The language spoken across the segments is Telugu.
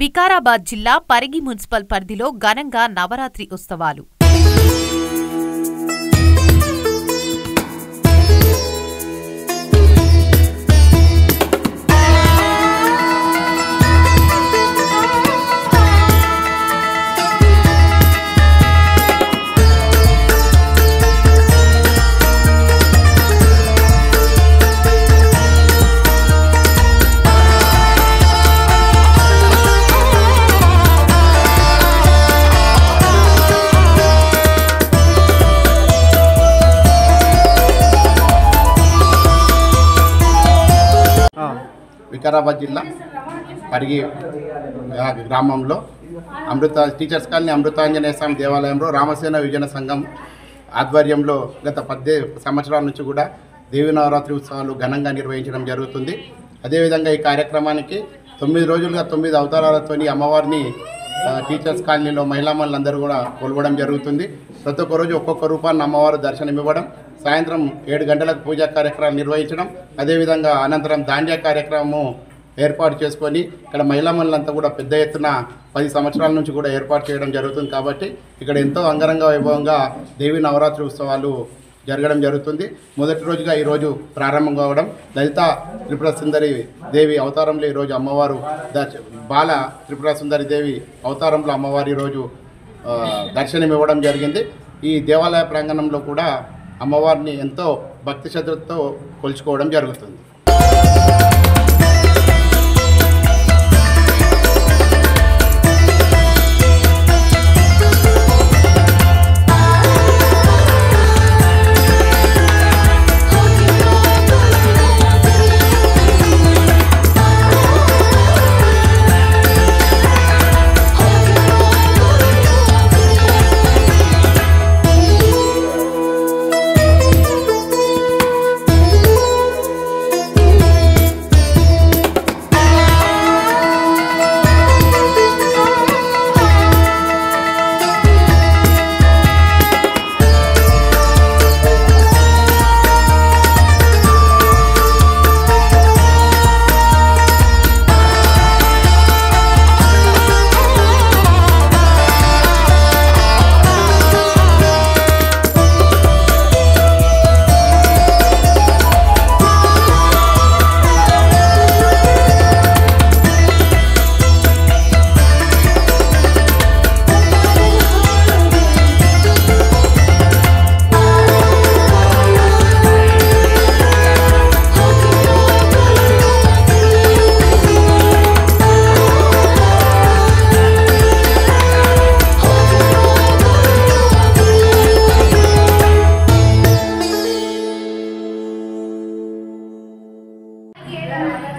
వికారాబాద్ జిల్లా పరిగి మున్సిపల్ పరిధిలో ఘనంగా నవరాత్రి ఉత్సవాలు. వికారాబాద్ జిల్లా పరిగి గ్రామంలో టీచర్స్ కాలనీ అమృతాంజనేయ స్వామి దేవాలయంలో రామసేన విజయన సంఘం ఆధ్వర్యంలో గత 10 సంవత్సరాల నుంచి కూడా దేవి నవరాత్రి ఉత్సవాలు ఘనంగా నిర్వహించడం జరుగుతుంది. అదేవిధంగా ఈ కార్యక్రమానికి 9 రోజులుగా 9 అవతారాలతో అమ్మవారిని టీచర్స్ కాలనీలో మహిళామణులందరూ కూడా కొలవడం జరుగుతుంది. ప్రతి ఒక్క రోజు ఒక్కొక్క రూపాన్ని అమ్మవారు దర్శనమివ్వడం, సాయంత్రం 7 గంటలకు పూజా కార్యక్రమాలు నిర్వహించడం, అదేవిధంగా అనంతరం దాండ్యా కార్యక్రమం ఏర్పాటు చేసుకొని ఇక్కడ మహిళామణులంతా కూడా పెద్ద ఎత్తున 10 సంవత్సరాల నుంచి కూడా ఏర్పాటు చేయడం జరుగుతుంది. కాబట్టి ఇక్కడ ఎంతో అంగరంగ వైభవంగా దేవి నవరాత్రి ఉత్సవాలు జరగడం జరుగుతుంది. మొదటి రోజుగా ఈరోజు ప్రారంభం కావడం, లలిత త్రిపుర సుందరి దేవి అవతారంలో ఈరోజు అమ్మవారు బాల త్రిపుర సుందరి దేవి అవతారంలో అమ్మవారు ఈరోజు దర్శనం ఇవ్వడం జరిగింది. ఈ దేవాలయ ప్రాంగణంలో కూడా అమ్మవారిని ఎంతో భక్తి శ్రద్ధలతో కొలుచుకోవడం జరుగుతుంది.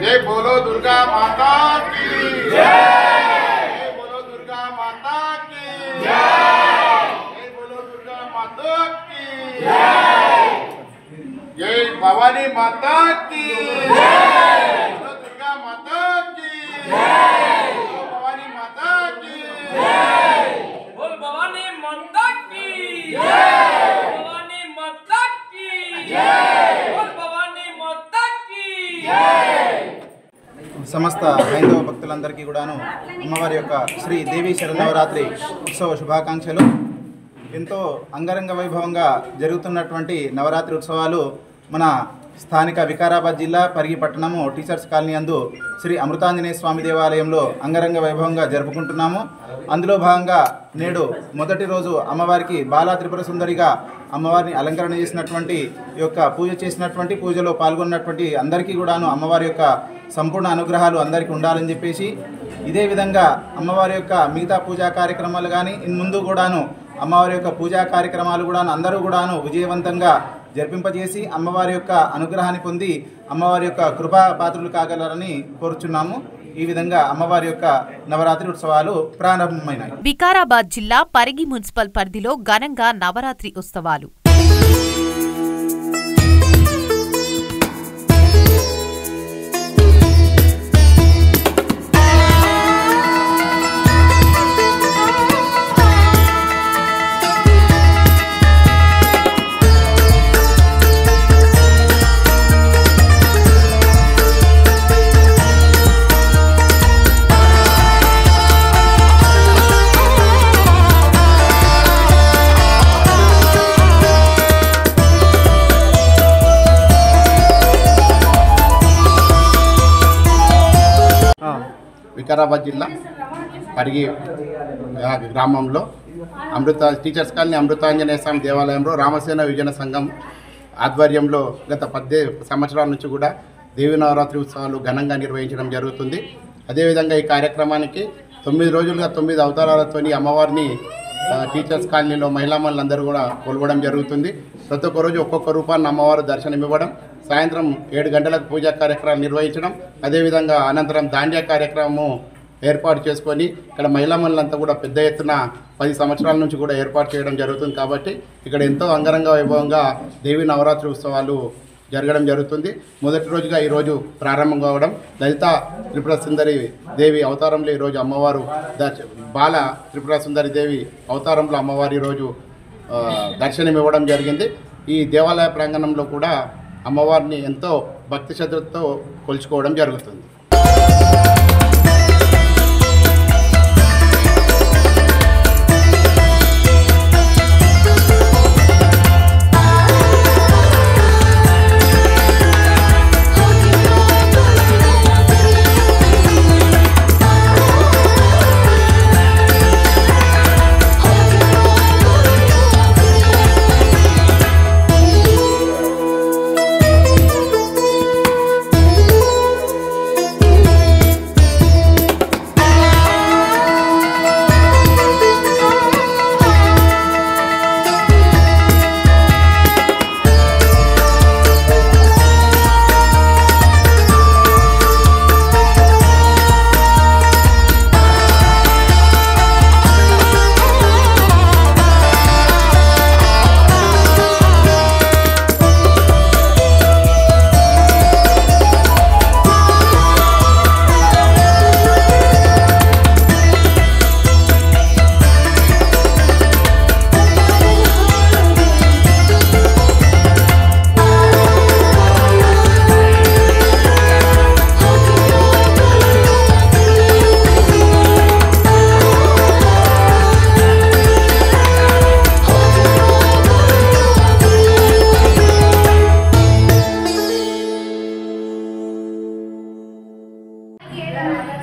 जय बोलो दुर्गा माता की जय, बोलो दुर्गा माता की जय, बोलो दुर्गा माता की जय, जय भवानी माता की जय, बोलो दुर्गा माता की जय, भवानी माता की जय, बोल भवानी माता की जय, भवानी माता की जय, बोल भवानी माता की जय। సమస్త హైందవ భక్తులందరికీ కూడాను అమ్మవారి యొక్క శ్రీ దేవి శరన్నవరాత్రి ఉత్సవ శుభాకాంక్షలు. ఎంతో అంగరంగ వైభవంగా జరుగుతున్నటువంటి నవరాత్రి ఉత్సవాలు మన స్థానిక వికారాబాద్ జిల్లా పరిగి పట్టణము టీచర్స్ కాలనీ యందు శ్రీ అమృతాంజనేయ స్వామి దేవాలయంలో అంగరంగ వైభవంగా జరుపుకుంటున్నాము. అందులో భాగంగా నేడు మొదటి రోజు అమ్మవారికి బాలా త్రిపుర సుందరిగా అమ్మవారిని అలంకరణ చేసినటువంటి యొక్క పూజ చేసినటువంటి పూజలో పాల్గొన్నటువంటి అందరికీ కూడాను అమ్మవారి యొక్క సంపూర్ణ అనుగ్రహాలు అందరికీ ఉండాలని చెప్పేసి, ఇదే విధంగా అమ్మవారి యొక్క మిగతా పూజా కార్యక్రమాలు కానీ ముందు కూడాను అమ్మవారి యొక్క పూజా కార్యక్రమాలు కూడా అందరూ కూడాను విజయవంతంగా జరిపింపజేసి అమ్మవారి యొక్క అనుగ్రహాన్ని పొంది అమ్మవారి యొక్క కృపా పాత్రులు కాగలరని కోరుచున్నాము. ఈ విధంగా అమ్మవారి యొక్క నవరాత్రి ఉత్సవాలు ప్రారంభమైనాయి. వికారాబాద్ జిల్లా పరిగి మున్సిపల్ పరిధిలో ఘనంగా నవరాత్రి ఉత్సవాలు. వికారాబాద్ జిల్లా పరిగి గ్రామంలో టీచర్స్ కాలనీ అమృతాంజనేయ స్వామి దేవాలయంలో రామసేన విజన సంఘం ఆధ్వర్యంలో గత 18 సంవత్సరాల నుంచి కూడా దేవి నవరాత్రి ఉత్సవాలు ఘనంగా నిర్వహించడం జరుగుతుంది. అదేవిధంగా ఈ కార్యక్రమానికి 9 రోజులుగా 9 అవతారాలతో అమ్మవారిని టీచర్స్ కాలనీలో మహిళామణులందరూ కూడా కొలవడం జరుగుతుంది. ప్రతి ఒక్క రోజు ఒక్కొక్క రూపాన్ని అమ్మవారు దర్శనమివ్వడం, సాయంత్రం 7 గంటలకు పూజా కార్యక్రమాలు నిర్వహించడం, అదేవిధంగా అనంతరం దాండ్యా కార్యక్రమం ఏర్పాటు చేసుకొని ఇక్కడ మహిళామణులంతా కూడా పెద్ద ఎత్తున 10 సంవత్సరాల నుంచి కూడా ఏర్పాటు చేయడం జరుగుతుంది. కాబట్టి ఇక్కడ ఎంతో అంగరంగ వైభవంగా దేవి నవరాత్రి ఉత్సవాలు జరగడం జరుగుతుంది. మొదటి రోజుగా ఈరోజు ప్రారంభం కావడం, లలిత త్రిపుర సుందరి దేవి అవతారంలో ఈరోజు అమ్మవారు బాల త్రిపుర సుందరి దేవి అవతారంలో అమ్మవారి ఈరోజు దర్శనం ఇవ్వడం జరిగింది. ఈ దేవాలయ ప్రాంగణంలో కూడా అమ్మవారిని ఎంతో భక్తి శ్రద్ధలతో కొలుచుకోవడం జరుగుతుంది.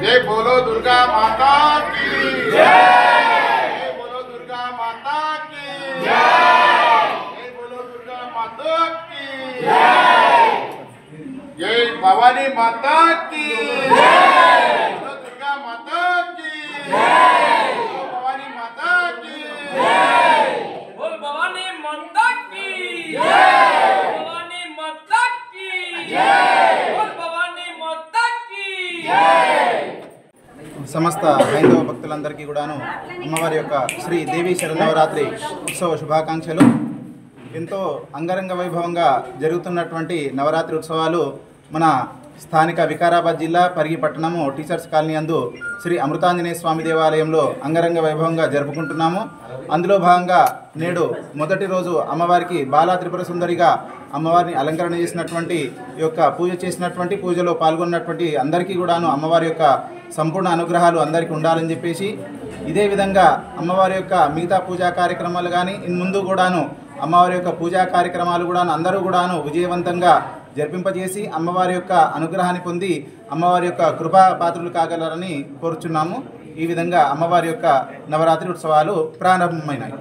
जय बोलो दुर्गा माता की जय, जय बोलो दुर्गा माता की जय, जय बोलो दुर्गा माता की जय, जय भवानी माता की जय, बोलो दुर्गा माता की जय, बोलो भवानी माता की जय, बोल भवानी माता की जय, भवानी माता की जय, बोल भवानी माता की जय। సమస్త హైందవ భక్తులందరికీ కూడాను అమ్మవారి యొక్క శ్రీ దేవి శరన్నవరాత్రి ఉత్సవ శుభాకాంక్షలు. ఎంతో అంగరంగ వైభవంగా జరుగుతున్నటువంటి నవరాత్రి ఉత్సవాలు మన స్థానిక వికారాబాద్ జిల్లా పరిగి పట్టణము టీచర్స్ కాలనీ యందు శ్రీ అమృతాంజనేయ స్వామి దేవాలయంలో అంగరంగ వైభవంగా జరుపుకుంటున్నాము. అందులో భాగంగా నేడు మొదటి రోజు అమ్మవారికి బాలా త్రిపుర సుందరిగా అమ్మవారిని అలంకరణ చేసినటువంటి ఈ యొక్క పూజ చేసినటువంటి పూజలో పాల్గొన్నటువంటి అందరికీ కూడాను అమ్మవారి యొక్క సంపూర్ణ అనుగ్రహాలు అందరికీ ఉండాలని చెప్పేసి, ఇదే విధంగా అమ్మవారి యొక్క మిగతా పూజా కార్యక్రమాలు కానీ ముందు కూడాను అమ్మవారి యొక్క పూజా కార్యక్రమాలు కూడాను అందరూ కూడాను విజయవంతంగా జరిపింపజేసి అమ్మవారి యొక్క అనుగ్రహాన్ని పొంది అమ్మవారి యొక్క కృపా పాత్రులు కాగలరని కోరుచున్నాము. ఈ విధంగా అమ్మవారి యొక్క నవరాత్రి ఉత్సవాలు ప్రారంభమైనాయి.